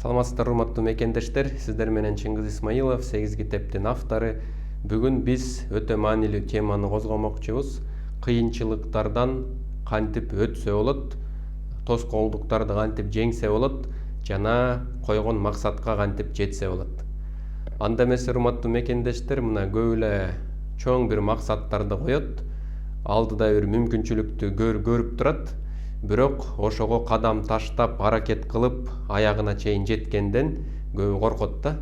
Саламатсыздар урматтуу мекендештер, сиздер менен Чыңгыз Исмаилов, 8 китептин автору. Бүгүн биз өтө маанилүү теманы козгомокчубуз. Кыйынчылыктардан кантип өтсө болот, тоскоолдуктарды кантип жеңсе болот, жана койгон максатка кантип жетсе болот. Анда эмес урматтуу мекендештер, мына көп эле чоң бир максаттарды коет, алдыда бир мүмкүнчүлүктү көрүп турат. Бирок ошого кадам таштап, аракет кылып, аягына чейин жеткенден көбү коркот да.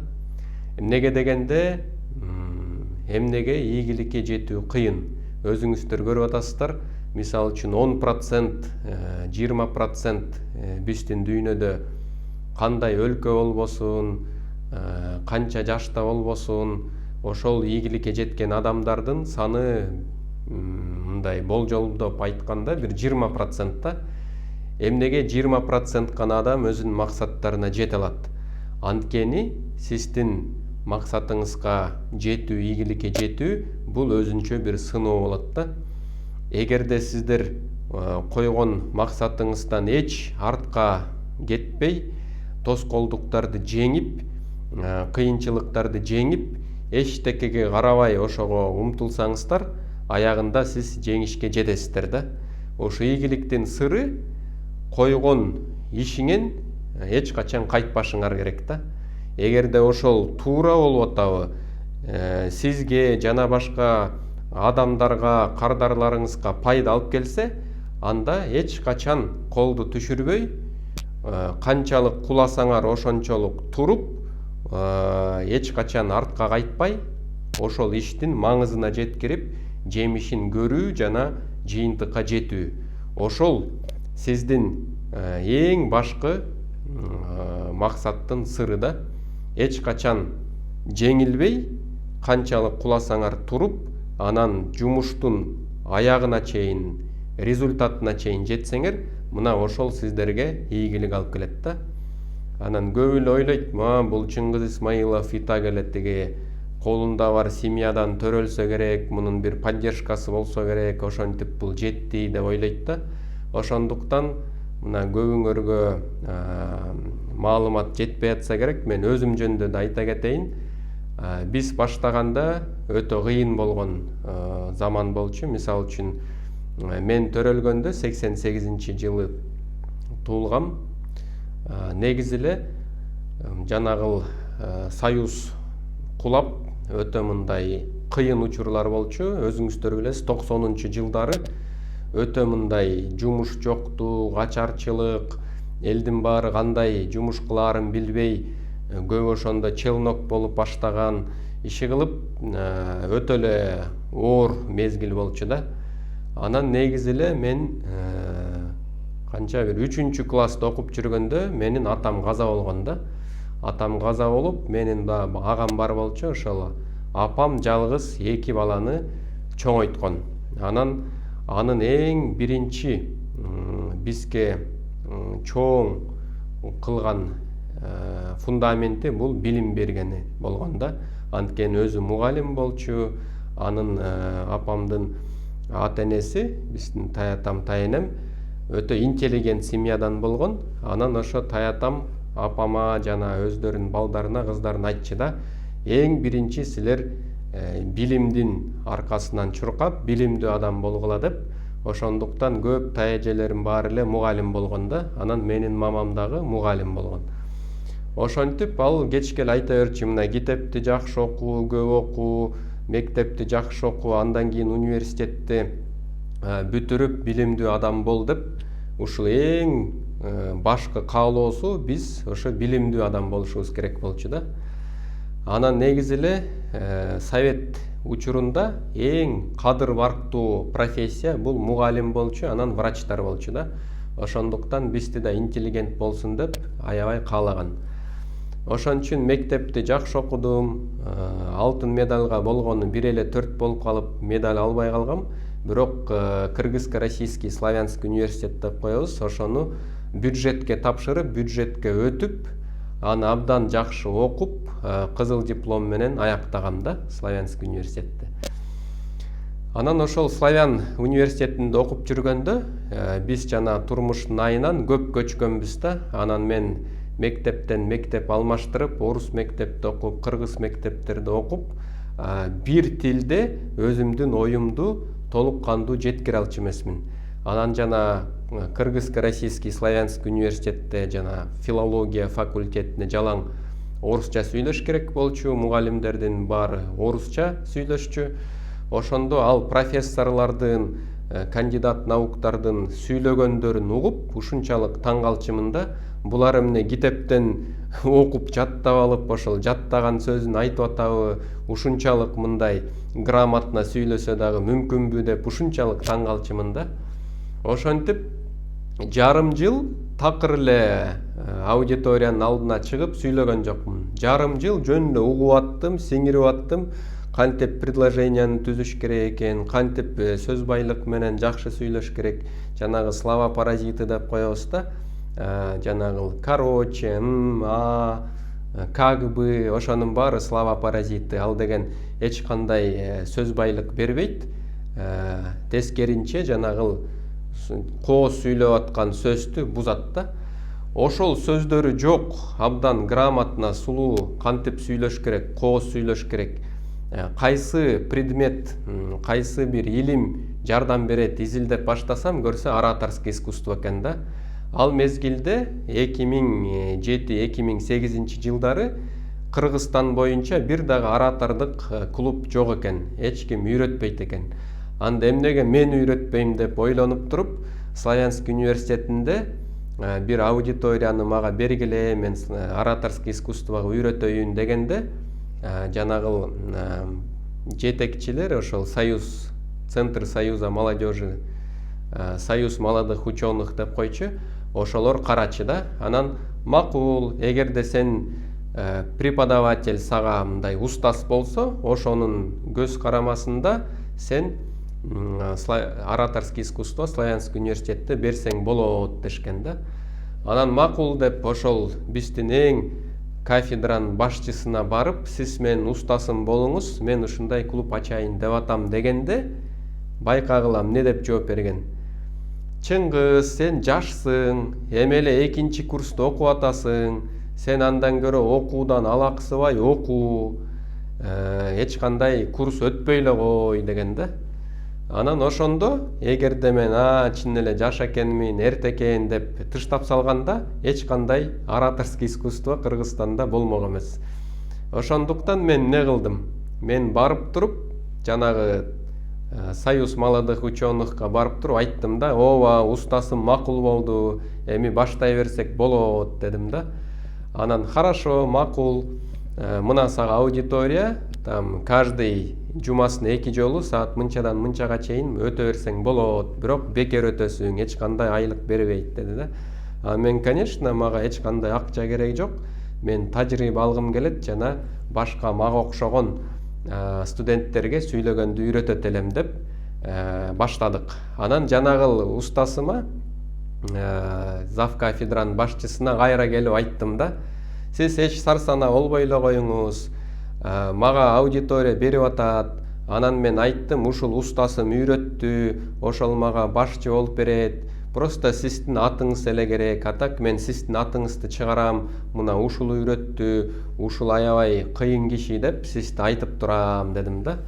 Эмнеге дегенде, эмнеге ийгиликке жетүү кыйын. Өзүңүздөр көрүп атасыздар. Мисалы үчүн 10%, 20% биздин дүйнөдө кандай өлкө болбосун, канча жашта болбосун, ошол ийгиликке жеткен адамдардын саны мындай болжолдоп айтканда бир 20% да. Эмнеге 20% гана адам өзүнүн максаттарына жете алат? Анткени сиздин максатыңызга жетүү, ийгиликке жетүү бул өзүнчө бир сыноо болот да. Эгерде сиздер койгон максатыңыздан эч артка кетпей, тоскоолдуктарды жеңип, кыйынчылыктарды жеңип, эчтекеге карабай ошого умтулсаңыздар, аягында сиз жеңишке жетесиздер да. Ошо ийгиликтин сыры койгон ишиңен эч качан кайтпашыңар керек да. Эгерде ошол туура болуп атабы, сизге жана башка адамдарга, кардарларыңызга пайда алып келсе, анда эч качан колду түшүрбөй, канчалык куласаңар ошончолук туруп, эч качан артка кайтпай, ошол иштин маңызына жеткирип, жемишин көрүү жана жыйынтыкка жетүү. Ошол сиздин эң башкы максаттын сыры да. Эч качан жеңилбей, канчалык куласаңар туруп, анан жумуштун аягына чейин, результатына чейин жетсеңер, мына ошол сиздерге ийгилик алып келет да. Анан көп эле ойлойт, бул Чыңгыз Исмаилов итак эле тиги колунда бар семьядан төрөлсө керек, мунун бир поддержкасы болсо керек, ошентип бул жетти деп ойлойт да. Ошондуктан мына көбүңөргө маалымат жетпей атса керек, мен өзүм жөнүндө да айта кетейин. Биз баштаганда өтө кыйын болгон заман болчу. Мисалы үчүн мен төрөлгөндө 88-жылы туулгам. Негизи эле жанагыл союз кулап өтө мындай кыйын учурлар болчу. Өзүңүздөр билесиз, 90-жылдары өтө мындай жумуш жокту, качарчылык, элдин баары кандай жумуш кылаарын билбей, көп ошондо челнок болуп баштаган, иши кылып өтө эле оор мезгил болчу да. Анан негизи эле мен канча бир 3-класста окуп жүргөндө менин атам каза болгон да. Атам каза болуп, менин да агам бар болчу, ошол апам жалгыз 2 баланы чоңойткон. Анан анын эң биринчи бизге чоң кылган фундаменти бул билим бергени болгон да. Анткени өзү мугалим болчу. Анын апамдын ата-энеси, биздин таятам, тайенем өтө интеллигент семьядан болгон. Анан ошо таятам апама жана өздөрүнүн балдарына, кыздарына айтчу да, эң биринчи силер билимдин аркасынан чуркап, билимдүү адам болгула деп. Ошондуктан көп таежелерим баары эле мугалим болгон да. Анан менин мамам дагы мугалим болгон. Ошентип ал кечке эле айта берчү, мына китепти жакшы окуу, көп окуу, мектепти жакшы окуу, андан кийин университетти бүтүрүп билимдүү адам бол деп. Ушул эң башкы каалоосу биз ошо билимдүү адам болушубуз керек болчу да. Анан негизи эле совет учурунда эң кадыр барктуу профессия бул мугалим болчу, анан врачтар болчу да. Ошондуктан бизди да интеллигент болсун деп аябай каалаган. Ошон үчүн мектепти жакшы окудум, алтын медалга болгону 1 эле 4 болуп калып, медаль албай калгам. Бирок Кыргызско-Российский славянский университет деп коебуз, ошону бюджетке тапшырып, бюджетке өтүп, аны абдан жакшы окуп, кызыл диплом менен аяктагам да славянский университетти. Анан ошол славян университетинде окуп жүргөндө биз жана турмуштун айынан көп көчкөнбүз да. Анан мен мектептен мектеп алмаштырып, орус мектепте окуп, кыргыз мектептерде окуп, бир тилде өзүмдүн оюмду толук кандуу жеткире алчу эмесмин. Анан жана Кыргызско-Российский славянский университетте жана филология факультетине жалаң орусча сүйлөш керек болчу, мугалимдердин баары орусча сүйлөшчү. Ошондо ал профессорлордун, кандидат науктардын сүйлөгөндөрүн угуп, ушунчалык таң калчумун да, булар эмне китептен окуп жаттап алып, ошол жаттаган сөзүн айтып атабы, ушунчалык мындай грамотно сүйлөсө дагы мүмкүнбү деп ушунчалык таң калчумун да. Ошентип жарым жыл такыр эле аудиториянын алдына чыгып сүйлөгөн жокмун. Жарым жыл жөн эле угуп аттым, сиңирип аттым, кантип предложенияны түзүш керек экен, кантип сөз байлык менен жакшы сүйлөш керек, жанагы слова паразиты деп коебуз да, жанагы короче, как бы, ошонун баары слова паразиты. Ал деген эч кандай сөз байлык бербейт, тескеринче жанагы кооз сүйлөп аткан сөздү бузат да. Ошол сөздөрү жок, абдан грамотно, сулуу кантип сүйлөш керек, кооз сүйлөш керек, кайсы предмет, кайсы бир илим жардам берет изилдеп баштасам, көрсө ораторский искусство экен да. Ал мезгилде 2007-2008 жылдары Кыргызстан боюнча бир дагы оратордук клуб жок экен, эч ким үйрөтпөйт экен. Анда эмнеге мен үйрөтпөйм деп ойлонуп туруп, Славянский университетинде бир аудиторияны мага бергиле, мен ораторский искусствого үйрөтөйүн дегенде, жанагы жетекчилер, ошол союз, Центр союза молодежи, союз молодых ученых деп койчу, ошолор карачы да. Анан макул, эгерде сен преподаватель сага мындай устаз болсо, ошонун көз карамасында сен ораторский искусство Славянский университетте берсең болот дешкен да. Анан макул деп ошол биздин эң кафедранын башчысына барып, сиз менин устазым болуңуз, мен ушундай клуб ачайын деп атам дегенде, байкагыла эмне деп жооп берген. Чыңгыз, сен жашсың, эми эле 2-чи курста окуп атасың, сен андан көрө окуудан алаксыбай окуу, эч кандай курс өтпөй эле кой деген да. Анан ошондо эгерде мен чын эле жаш экенмин, эрте экен деп тыштап салганда, эч кандай ораторский искусство Кыргызстанда болмок эмес. Ошондуктан мен эмне кылдым? Мен барып туруп, жанагы союз молодых ученыхка барып туруп айттым да, ооба, устазым макул болду, эми баштай берсек болот дедим да. Анан хорошо, макул, мына сага аудитория, там каждый жумасына 2 жолу саат мынчадан мынчага чейин өтө берсең болот, бирок бекер өтөсүң, эч кандай айлык бербейт деди да. Мен, конечно, мага эч кандай акча керек жок, мен тажрыйба алгым келет, жана башка мага окшогон студенттерге сүйлөгөндү үйрөтөт элем деп баштадык. Анан жанагы устазыма, зав кафедранын башчысына кайра келип айттым да, сиз эч сарсана болбой эле коюңуз, мага аудитория берип атат. Анан мен айттым, ушул устазым үйрөттү, ошол мага башчы болуп берет, просто сиздин атыңыз эле керек, атак мен сиздин атыңызды чыгарам, мына ушул үйрөттү, ушул аябай кыйын киши деп сизди айтып турам дедим да.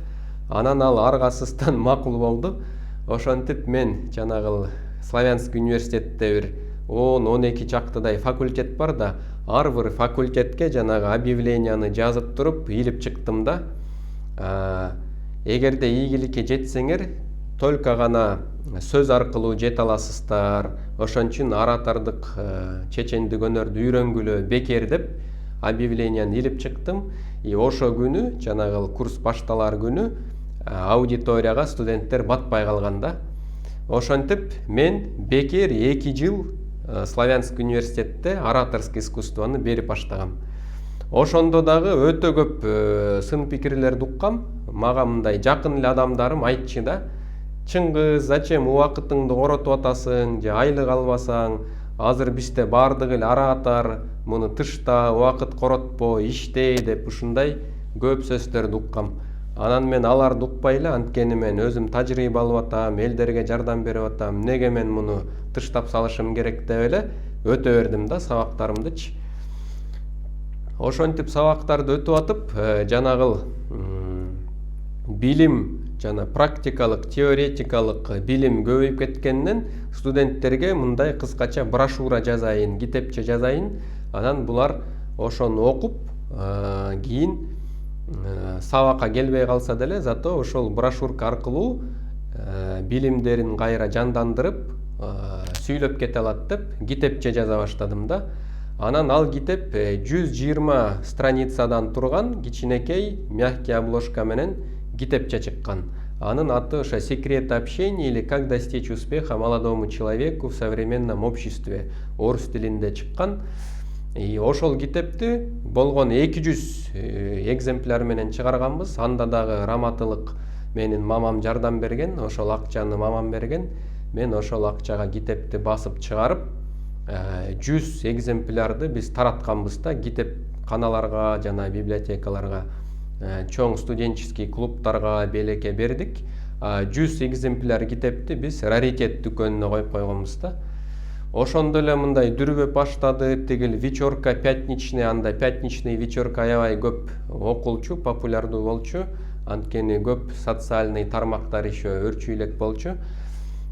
Анан ал аргасыздан макул болду. Ошентип мен жанагы Славянский университетте бир 10-12 чактыдай факультет бар да, ар бир факультетке жанагы объявленияны жазып туруп илип чыктым да. Эгерде ийгиликке жетсеңер, только гана сөз аркылуу жете аласыздар, ошон үчүн оратордук чечендик өнөрдү үйрөнгүлө бекер деп объявленияны илип чыктым. Ошо күнү, жанагы курс башталар күнү, аудиторияга студенттер батпай калган да. Ошентип мен бекер 2 жыл Славянский университетте ораторский искусствону берип баштагам. Ошондо дагы өтө көп сын пикирлерди уккам. Мага мындай жакын эле адамдарым айтчы да, чыңгыз, зачем убакытыңды коротуп атасың, же айлык албасаң, азыр бизде баардыгы эле оратор, муну тышта, убакыт коротпо, иштей деп ушундай көп сөздөрдү уккам. Анан мен аларды укпай эле, анткени мен өзүм тажрыйба алып атам, элдерге жардам берип атам, эмнеге мен муну тыштап салышым керек деп эле өтө бердим да сабактарымдычы. ошентип сабактарды өтүп атып жанагыл билим жана практикалык теоретикалык билим көбөйүп кеткенинен студенттерге мындай кыскача брошюра жазайын, китепче жазайын, анан булар ошону окуп кийин сабакка келбей калса деле зато ошол брошюрка аркылуу билимдерин кайра жандандырып сүйлөп кете алат деп китепче жаза баштадым да. Анан ал китеп 120 страницадан турган кичинекей мягкий обложка менен китепче чыккан. Анын аты ошо «Секрет общения» или «Как достичь успеха молодому человеку в современном обществе» орус тилинде чыккан. И ошол китепти болгон 200 экземпляр менен чыгарганбыз. Анда дагы раматылык менин мамам жардам берген, ошол акчаны мамам берген. Мен ошол акчага китепти басып чыгарып 100 экземплярды биз таратканбыз да, китепканаларга жана библиотекаларга, чоң студенческий клубтарга белекке бердик. 100 экземпляр китепти биз раритет дүкөнүнө коюп койгонбуз да. Ошондо эле мындай дүрбөп баштады, тигил вечерка пятничный, анда пятничный вечерка аябай көп окулчу, популярдуу болчу. Анткени көп социальный тармактар еще өрчүйлөк болчу.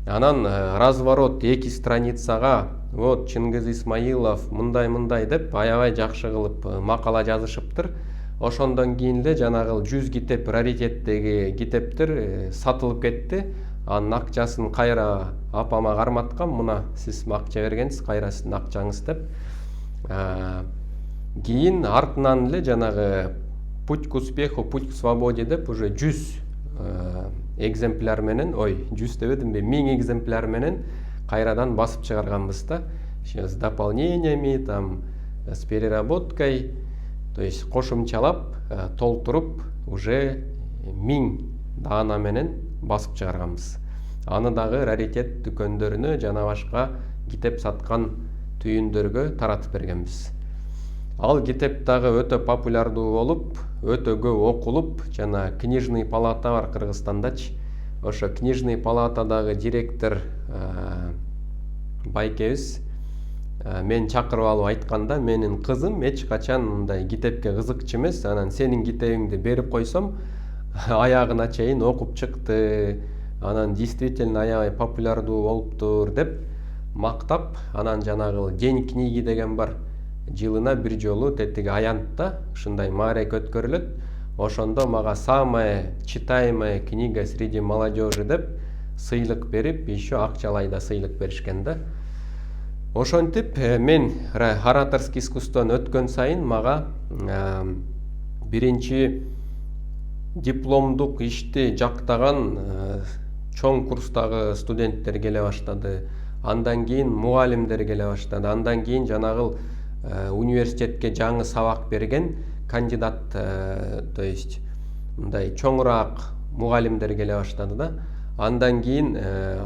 Анан разворот 2 страницага вот Чыңгыз Исмаилов мындай деп аябай жакшы кылып макала жазышыптыр. Ошондон кийин эле жанагыл 100 китеп раритеттеги китептер сатылып кетти. Анын акчасын кайра апама карматкам, мына сиз акча бергенсиз, кайра сиздин акчаңыз деп. Кийин артынан эле жанагы «Путь к успеху, путь к свободе» деп уже 100 экземпляр менен, 100 дебедимби, 1000 экземпляр менен кайрадан басып чыгарганбыз да. С дополнениями, там, с переработкой, то есть кошумчалап, толтуруп, уже 1000 даана менен басып чыгарганбыз. Аны дагы раритет дүкөндөрүнө жана башка китеп саткан түйүндөргө таратып бергенбиз. Ал китеп дагы өтө популярдуу болуп, өтө көп окулуп, жана книжный палата бар Кыргызстандачы. Ошо книжный палатадагы директор байкебиз мен чакырып алып айтканда, менин кызым эч качан мындай китепке кызыкчу эмес, анан сенин китебиңди берип койсом аягына чейин окуп чыкты, анан действительно аябай популярдуу болуптур деп мактап, анан жанагыл День книги деген бар, жылына бир жолу тетиги аянтта ушундай маарек өткөрүлөт. Ошондо мага самая читаемая книга среди молодежи деп сыйлык берип, еще акчалай да сыйлык беришкен да. Ошентип мен ораторский искусстводон өткөн сайын мага биринчи дипломдук ишти жактаган чоң курстагы студенттер келе баштады. Андан кийин мугалимдер келе баштады. Андан кийин жанагыл университетке жаңы сабак берген кандидат, то есть мындай чоңураак мугалимдер келе баштады да. Андан кийин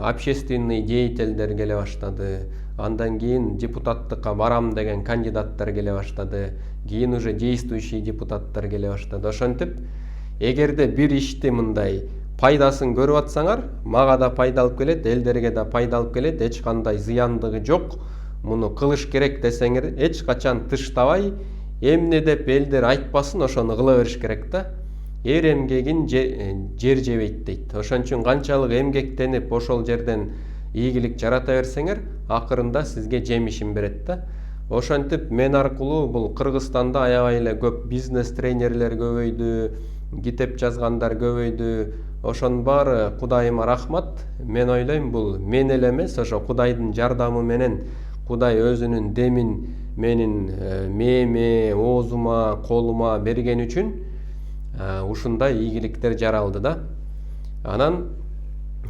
общественный деятельдер келе баштады. Андан кийин депутаттыкка барам деген кандидаттар келе баштады. Кийин уже действующий депутаттар келе баштады. Ошентип, эгерде бир ишти мындай пайдасын көрүп атсаңар, мага да пайда алып келет, элдерге да пайда алып келет, эч кандай зыяндыгы жок, муну кылыш керек десеңер, эч качан тыштабай, эмне деп элдер айтпасын, ошону кыла бериш керек да. Эр эмгегин жер жебейт дейт. Ошон үчүн канчалык эмгектенип ошол жерден ийгилик жарата берсеңер, акырында сизге жемишин берет да. Ошентип мен аркылуу бул Кыргызстанда аябай эле көп бизнес тренерлер көбөйдү, китеп жазгандар көбөйдү. Ошонун баары Кудайыма рахмат. Мен ойлойм, бул мен эле эмес, ошо Кудайдын жардамы менен Кудай өзүнүн демин менин мээме, оозума, колума берген үчүн ушундай ийгиликтер жаралды да. Анан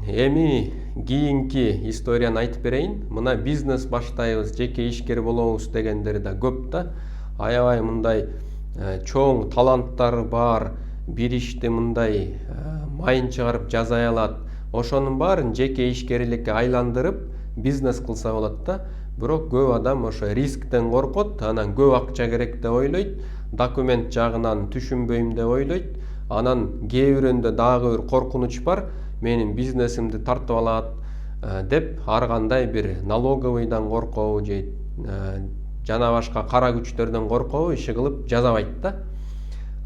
эми кийинки историяны айтып берейин. Мына бизнес баштайбыз, жеке ишкер болобуз дегендер да көп да. Аябай мындай чоң таланттар бар, бир ишти мындай майын чыгарып жазай алат. Ошонун баарын жеке ишкерликке айландырып бизнес кылса болот да. Бирок көп адам ошо рисктен коркот, анан көп акча керек деп ойлойт, документ жагынан түшүнбөйм деп ойлойт. Анан кээ бирөөндө дагы бир коркунуч бар, менин бизнесимди тартып алат деп ар кандай бир налоговыйдан коркобу же жана башка кара күчтөрдөн коркобу иши кылып жасабайт да.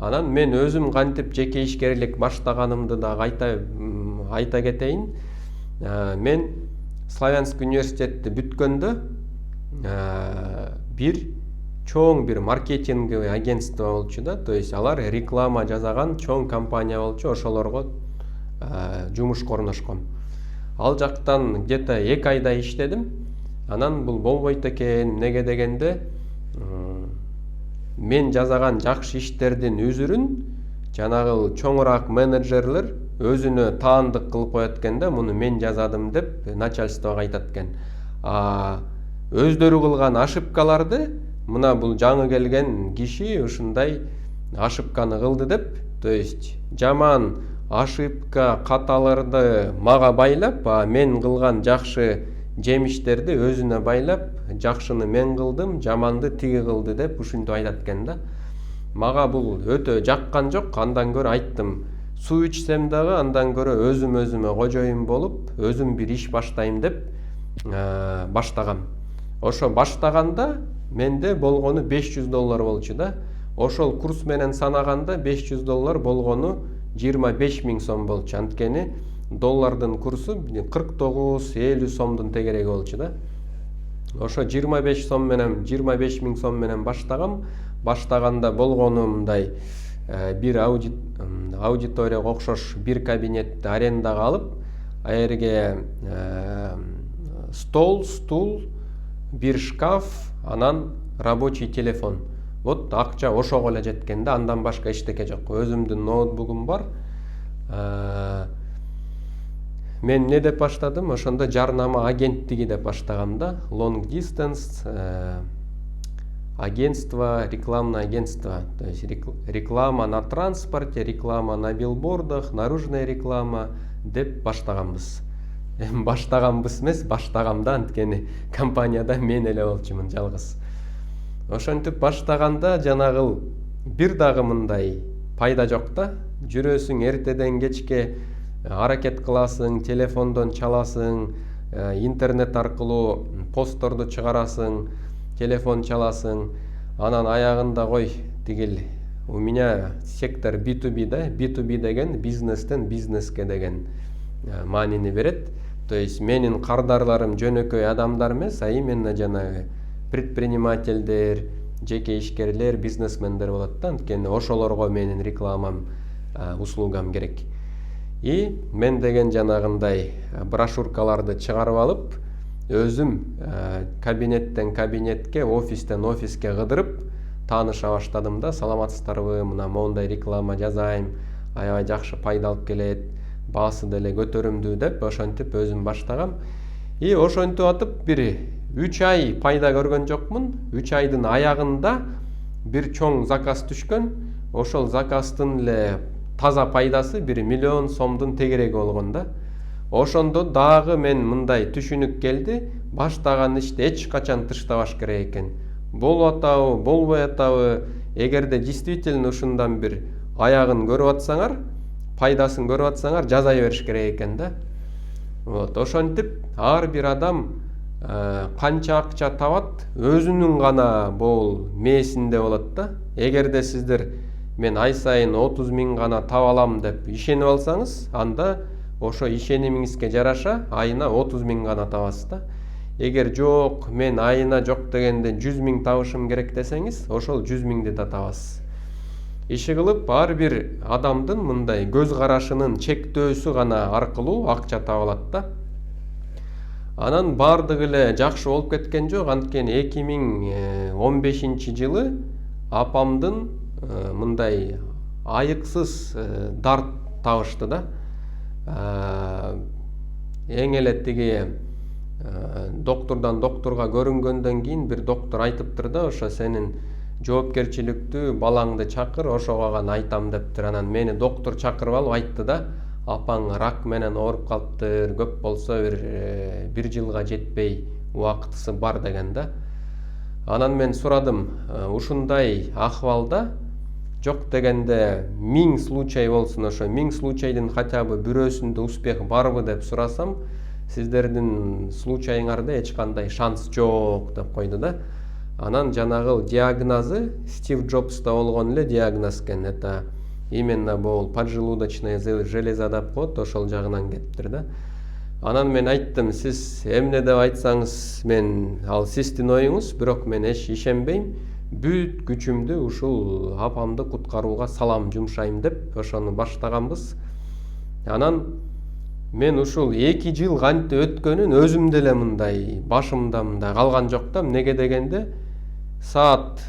Анан мен өзүм кантип жеке ишкерлик баштаганымды да айта кетейин. Мен Славянск университетти бүткөндө бир чоң бир маркетинговый агентство болчу да, то есть алар реклама жасаган чоң компания болчу, ошолорго жумушка орношком. Ал жактан где-то 2 айда иштедим. Анан бул болбойт экен, эмнеге дегенде мен жасаган жакшы иштердин үзүрүн жанагы чоңураак менеджерлер өзүнө таандык кылып коет экен да, муну мен жазадым деп начальствого айтат экен. Өздөрү кылган ошибкаларды мына бул жаңы келген киши ушундай ошибканы кылды деп, то есть жаман ошибка каталарды мага байлап, мен кылган жакшы жемиштерди өзүнө байлап, жакшыны мен кылдым, жаманды тиги кылды деп ушинтип айтат экен да. Мага бул өтө жаккан жок. Андан көрө айттым, суу ичсем дагы андан көрө өзүмө кожоюн болуп, өзүм бир иш баштайм деп баштагам. Ошо баштаганда менде болгону $500 болчу да. Ошол курс менен санаганда $500 болгону 25.000 сом болчу. Анткени доллардын курсу 49-50 сомдун тегереги болчу да. Ошо 25.000 сом менен баштагам. Баштаганда болгону мындай бир аудиторияга окшош бир кабинетти арендага алып, аерге стол, стул, бир шкаф, анан рабочий телефон. Вот акча ошого эле жеткен да, андан башка эчтеке жок. Өзүмдүн ноутбугум бар. Мен эмне деп баштадым? Ошондо жарнама агенттиги деп баштагам да. Long distance агентство, рекламное агентство. То есть реклама на транспорте, реклама на билбордах, наружная реклама деп баштаганбыз. Баштаганбыз эмес, баштагам да, анткени компанияда мен эле болчумун жалгыз. Ошентип баштаганда жанагы бир дагы мындай пайда жок да. Жүрөсүң эртеден кечке, аракет кыласың, телефондон чаласың, интернет аркылуу постторду чыгарасың, телефон чаласың, анан аягында кой тигил. У меня сектор B2B да, B2B деген бизнестен бизнеске деген маанини берет. То есть менин кардарларым жөнөкөй адамдар эмес, а именно жанагы предпринимательдер, жеке ишкерлер, бизнесмендер болот да. Анткени ошолорго менин рекламам, услугам керек. И мен деген жанагындай брошюркаларды чыгарып алып, өзүм кабинеттен кабинетке, офистен офиске кыдырып тааныша баштадым да. Саламатсыздарбы, мына моундай реклама жазайм, аябай жакшы пайда алып келет, баасы деле көтөрүмдүү деп ошентип өзүм баштагам. И ошентип атып бир 3 ай пайда көргөн жокмун. 3 айдын аягында бир чоң заказ түшкөн. Ошол заказдын эле таза пайдасы 1 миллион сомдун тегереги болгон да. Ошондо дагы мен мындай түшүнүк келди. Баштаган ишти эч качан тыштабаш керек экен. Болуп атабы, болбой атабы, эгерде действительно ушундан бир аягын көрүп атсаңар, пайдасын көрүп атсаңар, жазай бериш керек экен да. Вот, ошентип ар бир адам канча акча табат, өзүнүн гана бул мээсинде болот да. Эгерде сиздер мен ай сайын 30 000 гана таба алам деп ишенип алсаңыз, анда ошо ишенимиңизге жараша айына 30 000 гана табасыз да. Эгер жок, мен айына жок дегенде 100 000 табышым керек десеңиз, ошол 100 000ди да табасыз. Иши кылып ар бир адамдын мындай көз карашынын чектөөсү гана аркылуу акча таба алат да. Анан бардыгы эле жакшы болуп кеткен жок. Анткени 2015-жылы апамдын мындай айыксыз дарт табышты да. Эң эле тиги доктордон докторга көрүнгөндөн кийин бир доктор айтыптыр да, ошо сенин жоопкерчиликтүү балаңды чакыр, ошого гана айтам дептир. Анан мени доктор чакырып алып айтты да, апаң рак менен ооруп калыптыр, көп болсо бир жылга жетпей убактысы бар деген да. Анан мен сурадым, ушундай акыбалда жок дегенде 1000 случай болсун, ошо 1000 случайдын хотя бы бирөөсүндө успех барбы деп сурасам, сиздердин случайыңарда эч кандай шанс жок деп койду да. Анан жанагы диагнозы Стив Джобста болгон эле диагноз экен. Это именно бул поджелудочная железа деп коет, ошол жагынан кетиптир да. Анан мен айттым, сиз эмне деп айтсаңыз мен ал сиздин оюңуз, бирок мен эч ишенбейм. Бүт күчүмдү ушул апамды куткарууга салам, жумшайм деп ошону баштаганбыз. Анан мен ушул 2 жыл кантип өткөнүн өзүм деле мындай башымда мындай калган жок да. Эмнеге дегенде саат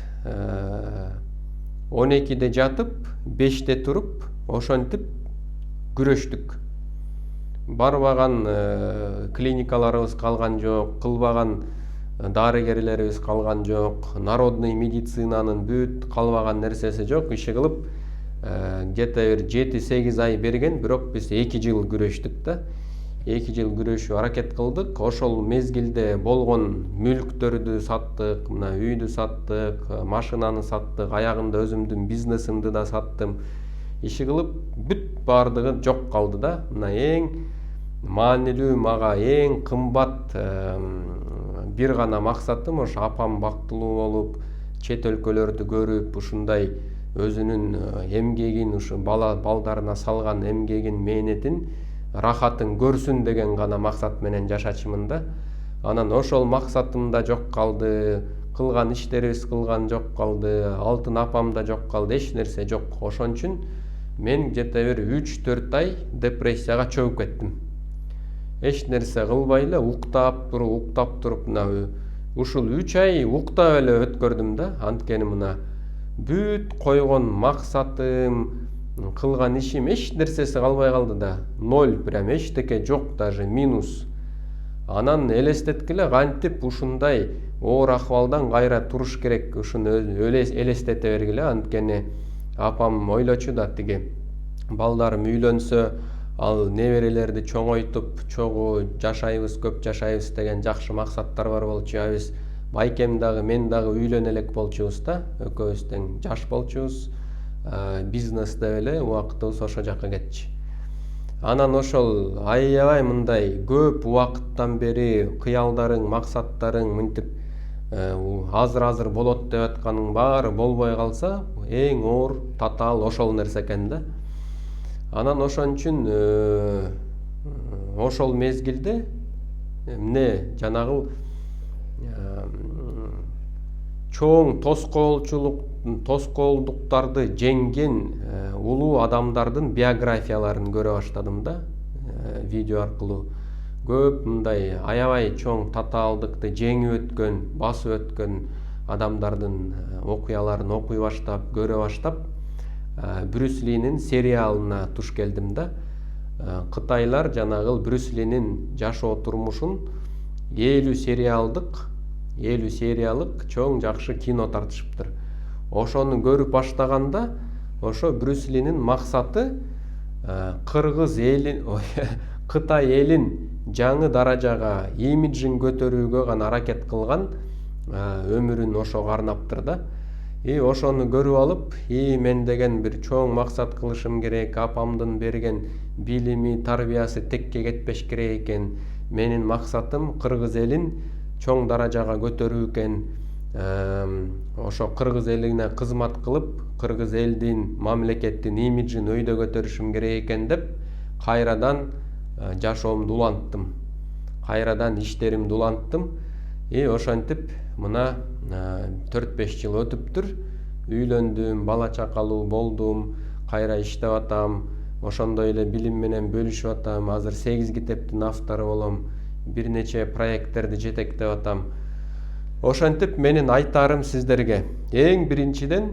12-де жатып, 5-те туруп, ошентип күрөштүк. Барбаган клиникаларыбыз калган жок, кылбаган дарыгерлерибиз калган жок, народный медицинанын бүт калбаган нерсеси жок. Иши кылып где-то 7-8 ай берген, бирок биз 2 жыл күрөштүк да. 2 жыл күрөшүп аракет кылдык. Ошол мезгилде болгон мүлктөрдү саттык, мына үйдү саттык, машинаны саттык, аягында өзүмдүн бизнесимди да саттым. Иши кылып бүт бардыгы жок калды да. Мына эң маанилүү, мага эң кымбат бир гана максатым ошо апам бактылуу болуп, чет өлкөлөрдү көрүп, ушундай өзүнүн эмгегин, ушу балдарына салган эмгегин, мээнетин, рахатын көрсүн деген гана максат менен жашачумун да. Анан ошол максатым да жок калды, кылган иштерибиз кылган жок калды, алтын апам да жок калды, эч нерсе жок. Ошон үчүн мен где-то бир 3-4 ай депрессияга чөгүп кеттим. Эч нерсе кылбай эле уктап туруп, мына ушул 3 ай уктап эле өткөрдүм да. Анткени мына бүт койгон максатым, кылган ишим эч нерсеси калбай калды да. 0, прям эчтеке жок, даже минус. Анан элестеткиле кантип ушундай оор акыбалдан кайра туруш керек, ушуну элестете бергиле. Анткени апам ойлочу да, тиги балдарым үйлөнсө, ал неберелерди чоңойтуп, чогуу жашайбыз, көп жашайбыз деген жакшы максаттар бар болчу. Биз байкем дагы, мен дагы үйлөнө элек болчубуз да. Экөөбүз тең жаш болчубуз. Бизнесте эле убактыбыз ошо жакка кетчү. Анан ошол аябай мындай көп убакыттан бери кыялдарың, максаттарың мынтип азыр болот деп атканың баары болбой калса, эң оор, татаал ошол нерсе экен да. Анан ошон үчүн ошол мезгилде эмне жанагы чоң тоскоолдуктарды жеңген улуу адамдардын биографияларын көрө баштадым да, видео аркылуу. Көп мындай аябай чоң татаалдыкты жеңип өткөн, басып өткөн адамдардын окуяларын окуй баштап, көрө баштап, Брюс Линин сериалына туш келдим да. Кытайлар жанагы Брюс Линин жашоо турмушун 50 сериалык чоң жакшы кино тартышыптыр. Ошону көрүп баштаганда, ошо Брюс Линин максаты Кытай элин жаңы даражага, имиджин көтөрүүгө гана аракет кылган, өмүрүн ошого арнаптыр да. Ошону көрүп алып, мен деген бир чоң максат кылышым керек, апамдын берген билими, тарбиясы текке кетпеш керек экен. Менин максатым кыргыз элин чоң даражага көтөрүү экен. Ошо кыргыз элине кызмат кылып, кыргыз элдин, мамлекеттин имиджин өйдө көтөрүшүм керек экен деп, кайрадан жашоомду уланттым. Кайрадан иштеримди уланттым. Ошентип мына 4-5 жыл өтүптүр. Үйлөндүм, бала чакалуу болдум, кайра иштеп атам. Ошондой эле билим менен бөлүшүп атам. Азыр 8 китептин автору болом. Бир нече проекттерди жетектеп атам. Ошентип менин айтарым сиздерге, эң биринчиден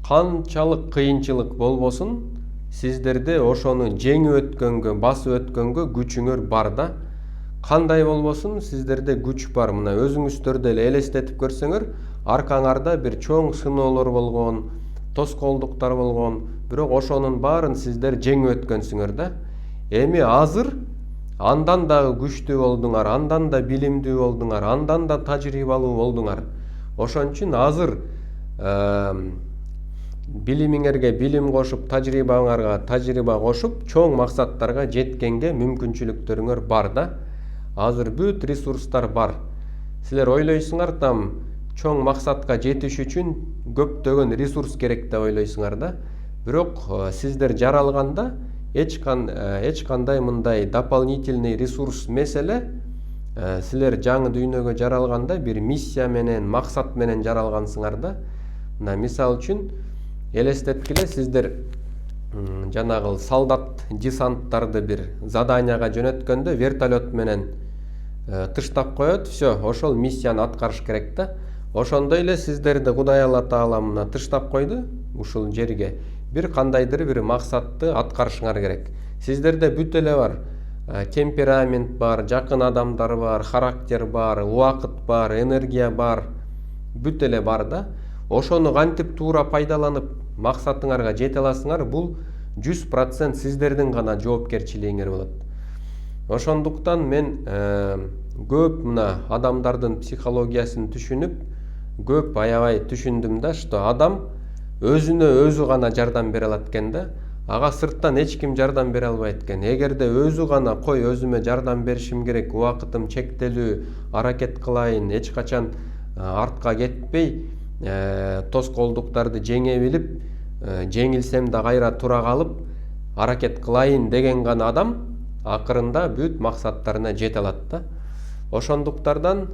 канчалык кыйынчылык болбосун, сиздерде ошону жеңип өткөнгө, басып өткөнгө күчүңөр бар да. Кандай болбосун, сиздерде күч бар. Мына өзүңүздөрдү эле элестетип көрсөңөр, аркаңарда бир чоң сыноолор болгон, тоскоолдуктар болгон, бирок ошонун баарын сиздер жеңип өткөнсүңөр да. Эми азыр андан дагы күчтүү болдуңар, андан да билимдүү болдуңар, андан да тажрыйбалуу болдуңар. Ошон үчүн азыр билимиңерге билим кошуп, тажрыйбаңарга тажрыйба кошуп, чоң максаттарга жеткенге мүмкүнчүлүктөрүңөр бар да. Азыр бүт ресурстар бар. Силер ойлойсуңар там чоң максатка жетиш үчүн көптөгөн ресурс керек деп ойлойсуңар да. Бирок сиздер жаралганда эч кандай мындай дополнительный ресурс меселе. Силер жаңы дүйнөгө жаралганда бир миссия менен, максат менен жаралгансыңар да. Мына мисал үчүн элестеткиле, сиздер жанагы солдат десанттарды бир заданияга жөнөткөндө вертолет менен тыштап коет, все, ошол миссияны аткарыш керек да. Ошондой эле сиздерди Кудай Алла Таала мына тыштап койду ушул жерге. Бир кандайдыр бир максатты аткарышыңар керек. Сиздерде бүт эле бар. Темперамент бар, жакын адамдар бар, характер бар, убакыт бар, энергия бар, бүт эле бар да. Ошону кантип туура пайдаланып максатыңарга жете аласыңар, бул 100% сиздердин гана жоопкерчилигиңер болот. Ошондуктан мен көп мына адамдардын психологиясын түшүнүп, көп аябай түшүндүм да, что адам өзүнө өзү гана жардам бере алат экен да. Ага сырттан эч ким жардам бере албайт экен. Эгерде өзү гана кой өзүмө жардам беришим керек, убакытым чектелүү, аракет кылайын, эч качан артка кетпей, тоскоолдуктарды жеңе билип, жеңилсем да кайра тура калып, аракет кылайын деген гана адам акырында бүт максаттарына жете алат да. Ошондуктардан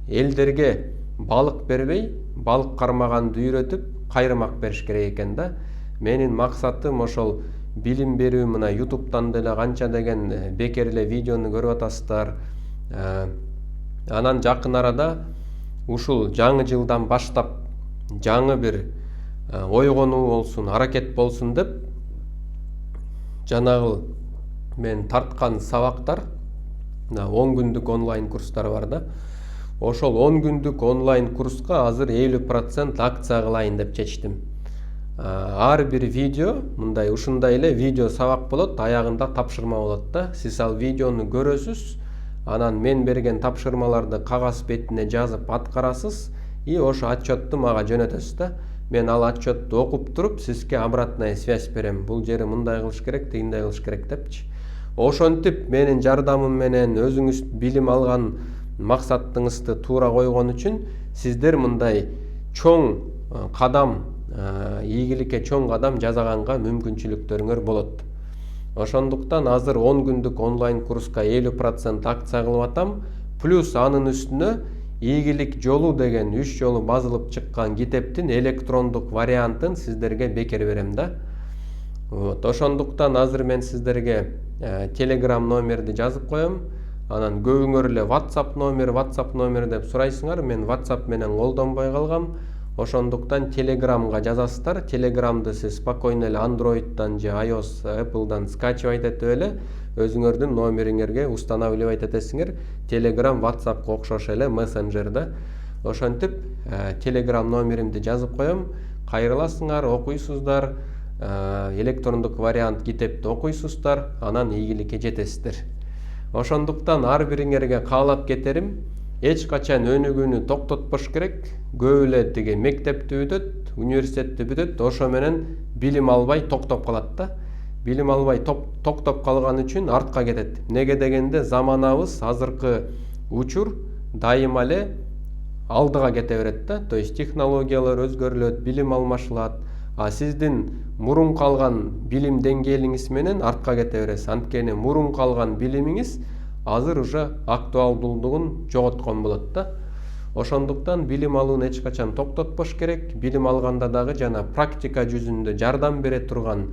элдерге балык бербей, балык кармаганды үйрөтүп, кайрымак бериш керек экен да. Менин максатым ошол билим берүү, мына YouTube'дан деле канча деген бекер эле видеону көрүп атасыздар. Анан жакын арада ушул жаңы жылдан баштап жаңы бир ойгонуу болсун, аракет болсун деп жанагы мен тарткан сабактар, 10 күндүк онлайн курстар бар да. Ошол 10 күндүк онлайн курска азыр 50% акция кылайын деп чечтим. Ар бир видео мындай ушундай эле видео сабак болот, аягында тапшырма болот да. Сиз ал видеону көрөсүз, анан мен берген тапшырмаларды кагаз бетине жазып аткарасыз и ошо отчетту мага жөнөтөсүз да. Мен ал отчетту окуп туруп сизге обратная связь берем. Бул жери мындай кылыш керек, тигиндей кылыш керек депчи. Ошентип менин жардамым менен өзүңүз билим алган максатыңызды туура койгон үчүн сиздер мындай чоң кадам, ийгиликке чоң кадам жасаганга мүмкүнчүлүктөрүңөр болот. Ошондуктан азыр 10 күндүк онлайн курска 50% акция кылып атам. Плюс анын үстүнө ийгилик жолу деген 3 жолу базылып чыккан китептин электрондук вариантын сиздерге бекер берем да. Ошондуктан азыр мен сиздерге Telegram номерди жазып коем. Анан көбүңөр эле WhatsApp номер деп сурайсыңар. Мен WhatsApp менен колдонбой калгам. Ошондуктан Telegramга жазасыздар. Telegramды сиз спокойно эле Android'дан же iOS, Apple'дан скачивать этип эле өзүңөрдүн номериңерге устанавливать этесиңер. Telegram WhatsAppка окшош эле мессенджер да. Ошентип Telegram номеримди жазып коем. Кайрыласыңар, окуйсуздар, электрондук вариант китепти окуйсуздар, анан ийгиликке жетесиздер. Ошондуктан ар бириңерге каалап кетерим, эч качан өнүгүүнү токтотпош керек. Көп эле тиги мектепти бүтөт, университетти бүтөт, ошо менен билим албай токтоп калат да. Билим албай токтоп калган үчүн артка кетет. Неге дегенде заманабыз азыркы учур дайыма эле алдыга кете берет да. То есть технологиялар өзгөрүлөт, билим алмашылат. А сиздин мурун калган билим деңгээлиңиз менен артка кете бересиз. Анткени мурун калган билимиңиз азыр уже актуалдуулугун жоготкон болот да. Ошондуктан билим алууну эч качан токтотпош керек. Билим алганда дагы жана практика жүзүндө жардам бере турган,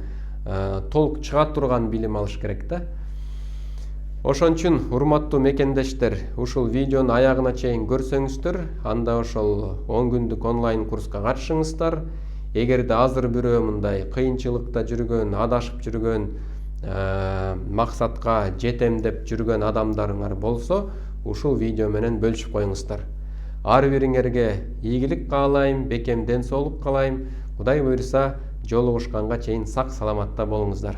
толук чыга турган билим алыш керек да. Ошон үчүн урматтуу мекендештер, ушул видеону аягына чейин көрсөңүздөр, анда ошол 10 күндүк онлайн курска катышыңыздар. Эгерде азыр бирөө мындай кыйынчылыкта жүргөн, адашып жүргөн, максатка жетем деп жүргөн адамдарыңар болсо, ушул видео менен бөлүшүп коюңуздар. Ар бириңерге ийгилик каалайм, бекем ден соолук каалайм. Кудай буйруса, жолугушканга чейин сак саламатта болуңуздар.